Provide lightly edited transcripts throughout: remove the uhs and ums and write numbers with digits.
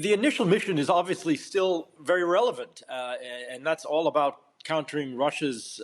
the initial mission is obviously still very relevant, and that's all about countering Russia's,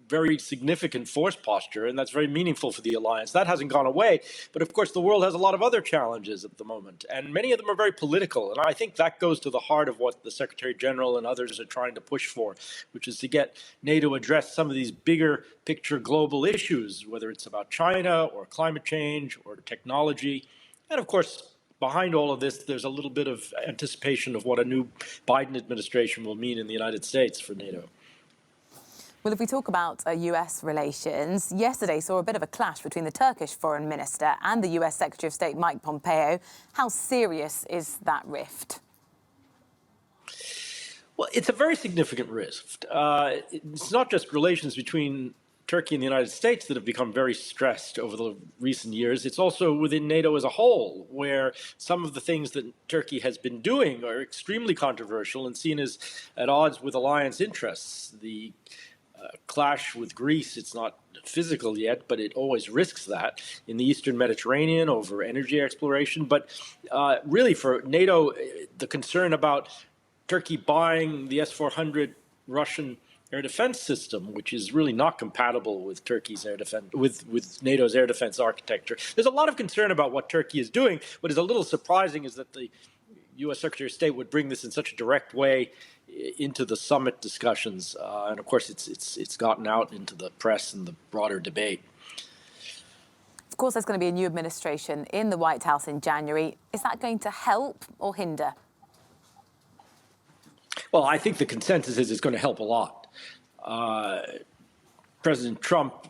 very significant force posture, and that's very meaningful for the alliance. That hasn't gone away, but of course the world has a lot of other challenges at the moment, and many of them are very political, and I think that goes to the heart of what the Secretary General and others are trying to push for, which is to get NATO to address some of these bigger picture global issues, whether it's about China or climate change or technology, and of course behind all of this, there's a little bit of anticipation of what a new Biden administration will mean in the United States for NATO. Well, if we talk about US relations, yesterday saw a bit of a clash between the Turkish Foreign Minister and the US Secretary of State Mike Pompeo. How serious is that rift? Well, it's a very significant rift. It's not just relations between Turkey and the United States that have become very stressed over the recent years. It's also within NATO as a whole, where some of the things that Turkey has been doing are extremely controversial and seen as at odds with alliance interests. The clash with Greece, it's not physical yet, but it always risks that in the Eastern Mediterranean over energy exploration. But really for NATO, the concern about Turkey buying the S-400 Russian air defense system, which is really not compatible with Turkey's air defense, with NATO's air defense architecture. There's a lot of concern about what Turkey is doing. What is a little surprising is that the U.S. Secretary of State would bring this in such a direct way into the summit discussions, and of course it's gotten out into the press and the broader debate. Of course, there's going to be a new administration in the White House in January. Is that going to help or hinder? Well, I think the consensus is it's going to help a lot. President Trump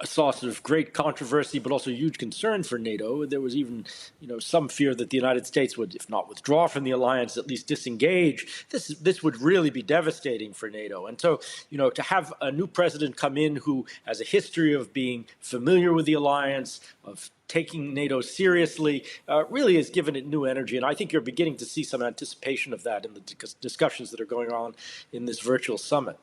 saw sort of great controversy, but also huge concern for NATO. There was even, some fear that the United States would, if not withdraw from the alliance, at least disengage. This would really be devastating for NATO. And so, to have a new president come in who has a history of being familiar with the alliance, of taking NATO seriously, really has given it new energy. And I think you're beginning to see some anticipation of that in the discussions that are going on in this virtual summit.